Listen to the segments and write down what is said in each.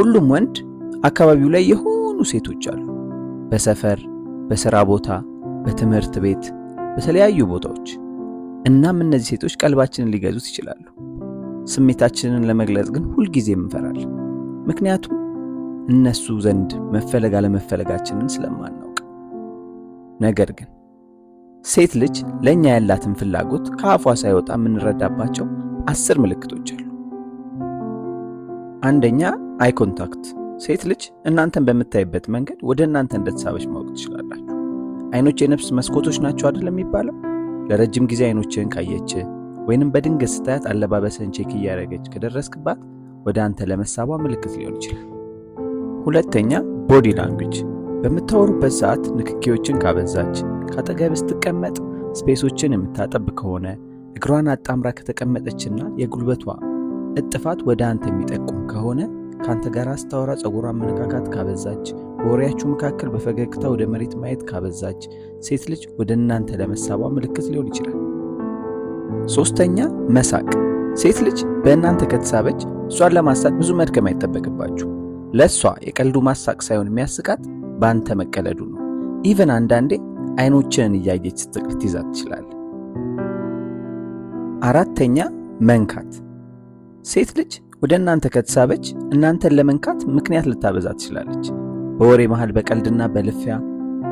ሁሉም ወንድ አካባቢው ላይ የሆኑ ሴቶች አሉ። በሰፈር፣ በስራ ቦታ፣ በትምህርት ቤት፣ በተለያዩ ቦታዎች። እናም እነዚህ ሴቶች ቀልባችንን ሊገዙት ይችላሉ። ስሜታችንን ለመግለጽ ግን ሁልጊዜም እንፈራለን። ምክንያቱም እነሱ ዘንድ መፈለግ አለመፈለጋችንን ስለማናውቅ። ነገር ግን ሴት ልጅ ለኛ ያላትን ፍላጎት ከአፏ ሳይወጣ የምንረዳባቸው 10 ምልክቶች አሉ። አንደኛ፣ አይ ኮንታክት። ሴት ልጅ እናንተን በምታይበት መንገድ ወደ እናንተ እንደተሳበች ማወቅ ትችላላችሁ። አይኖች የነፍስ መስኮቶች ናቸው አይደል የሚባለው? ለረጅም ጊዜ አይኖችን ካየች ወይንም በድንገት ስታያት አለባበስን ቼክ እያደረገች ከደረስክባት ወደ አንተ ለመሳቧ ምልክት ሊሆን ይችላል። ሁለተኛ፣ ቦዲ ላንጉዌጅ። በምታወሩበት ሰዓት ንክኪዎችን ካበዛች፣ ካጠገብ ስትቀመጥ ስፔሶችን የምታጠብ ከሆነ፣ እግሯን አጣምራ ከተቀመጠችና የጉልበቷ እጥፋት ወደ አንተ የሚጠቁም ከሆነ፣ ካንተ ጋር ስታወራ ጸጉሯን መነካካት ካበዛች፣ በወሬያችሁ መካከል በፈገግታ ወደ መሬት ማየት ካበዛች ሴት ልጅ ወደ እናንተ ለመሳቧ ምልክት ሊሆን ይችላል። ሶስተኛ፣ መሳቅ። ሴት ልጅ በእናንተ ከተሳበች እሷን ለማሳቅ ብዙ መድከም አይጠበቅባችሁ። ለእሷ የቀልዱ ማሳቅ ሳይሆን የሚያስቃት በአንተ መቀለዱ ነው። ኢቨን አንዳንዴ አይኖችን እያየች ስትቅር ትይዛት ትችላለህ። አራተኛ፣ መንካት። ሴት ልጅ ወደ እናንተ ከተሳበች እናንተን ለመንካት ምክንያት ልታበዛ ትችላለች። በወሬ መሃል በቀልድና በልፊያ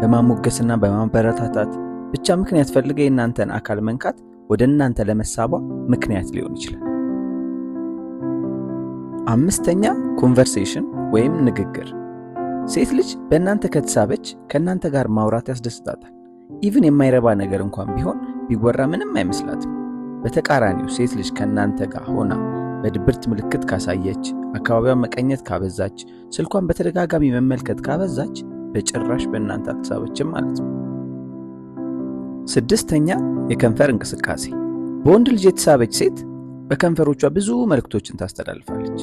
በማሞገስና በማበረታታት ብቻ ምክንያት ፈልገ የእናንተን አካል መንካት ወደ እናንተ ለመሳቧ ምክንያት ሊሆን ይችላል። አምስተኛ፣ ኮንቨርሴሽን ወይም ንግግር። ሴት ልጅ በእናንተ ከተሳበች ከእናንተ ጋር ማውራት ያስደስታታል። ኢቭን የማይረባ ነገር እንኳን ቢሆን ቢወራ ምንም አይመስላትም። በተቃራኒው ሴት ልጅ ከእናንተ ጋር ሆና በድብርት ምልክት ካሳየች፣ አካባቢዋን መቀኘት ካበዛች፣ ስልኳን በተደጋጋሚ መመልከት ካበዛች በጭራሽ በእናንተ አትሳበችም ማለት ነው። ስድስተኛ፣ የከንፈር እንቅስቃሴ። በወንድ ልጅ የተሳበች ሴት በከንፈሮቿ ብዙ መልእክቶችን ታስተላልፋለች።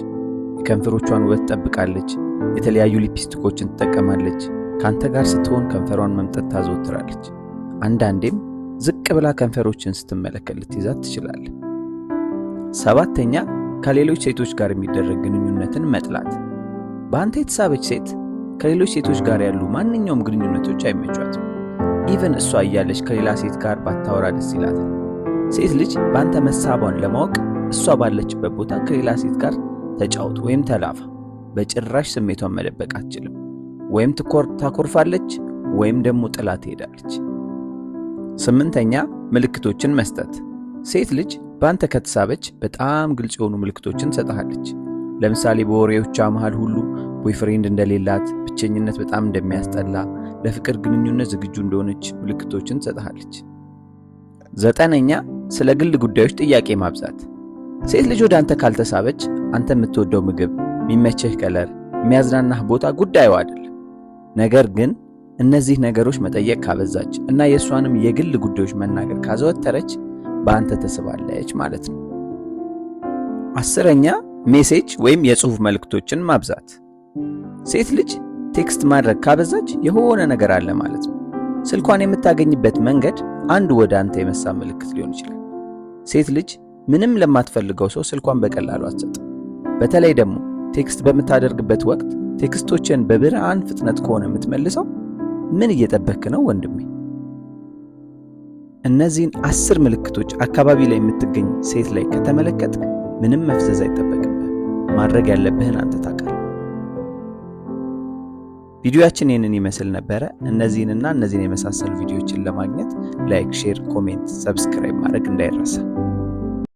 የከንፈሮቿን ውበት ትጠብቃለች። የተለያዩ ሊፕስቲኮችን ትጠቀማለች። ካንተ ጋር ስትሆን ከንፈሯን መምጠት ታዘወትራለች። አንዳንዴም ዝቅ ብላ ከንፈሮችን ስትመለከት ልትይዛት ትችላለች። ሰባተኛ፣ ከሌሎች ሴቶች ጋር የሚደረግ ግንኙነትን መጥላት። በአንተ የተሳበች ሴት ከሌሎች ሴቶች ጋር ያሉ ማንኛውም ግንኙነቶች አይመቿትም። ኢቨን እሷ እያለች ከሌላ ሴት ጋር ባታወራ ደስ ይላታል። ሴት ልጅ በአንተ መሳቧን ለማወቅ እሷ ባለችበት ቦታ ከሌላ ሴት ጋር ተጫውት ወይም ተላፋ። በጭራሽ ስሜቷን መደበቅ አትችልም። ወይም ታኮርፋለች ወይም ደግሞ ጥላ ትሄዳለች። ስምንተኛ፣ ምልክቶችን መስጠት። ሴት ልጅ በአንተ ከተሳበች በጣም ግልጽ የሆኑ ምልክቶችን ትሰጥሃለች። ለምሳሌ በወሬዎቿ መሃል ሁሉ ቦይፍሬንድ እንደሌላት፣ ብቸኝነት በጣም እንደሚያስጠላ፣ ለፍቅር ግንኙነት ዝግጁ እንደሆነች ምልክቶችን ትሰጥሃለች። ዘጠነኛ፣ ስለ ግል ጉዳዮች ጥያቄ ማብዛት። ሴት ልጅ ወደ አንተ ካልተሳበች አንተ የምትወደው ምግብ፣ የሚመችህ ከለር፣ የሚያዝናናህ ቦታ ጉዳዩ አይደለም። ነገር ግን እነዚህ ነገሮች መጠየቅ ካበዛች እና የእሷንም የግል ጉዳዮች መናገር ካዘወተረች በአንተ ተስባለች ማለት ነው። አስረኛ፣ ሜሴጅ ወይም የጽሑፍ መልእክቶችን ማብዛት። ሴት ልጅ ቴክስት ማድረግ ካበዛች የሆነ ነገር አለ ማለት ነው። ስልኳን የምታገኝበት መንገድ አንዱ ወደ አንተ የመሳብ ምልክት ሊሆን ይችላል። ሴት ልጅ ምንም ለማትፈልገው ሰው ስልኳን በቀላሉ አትሰጥም። በተለይ ደግሞ ቴክስት በምታደርግበት ወቅት ቴክስቶችን በብርሃን ፍጥነት ከሆነ የምትመልሰው ምን እየጠበክ ነው ወንድሜ? እነዚህን 10 ምልክቶች አካባቢ ላይ የምትገኝ ሴት ላይ ከተመለከትክ ምንም መፍዘዝ አይጠበቅብህ። ማድረግ ያለብህን አንተ ታውቃለህ። ቪዲዮአችን ይህንን ይመስል ነበረ። እነዚህን የመሳሰሉ ቪዲዮዎችን ለማግኘት ላይክ፣ ሼር፣ ኮሜንት፣ ሰብስክራይብ ማድረግ እንዳይረሳ።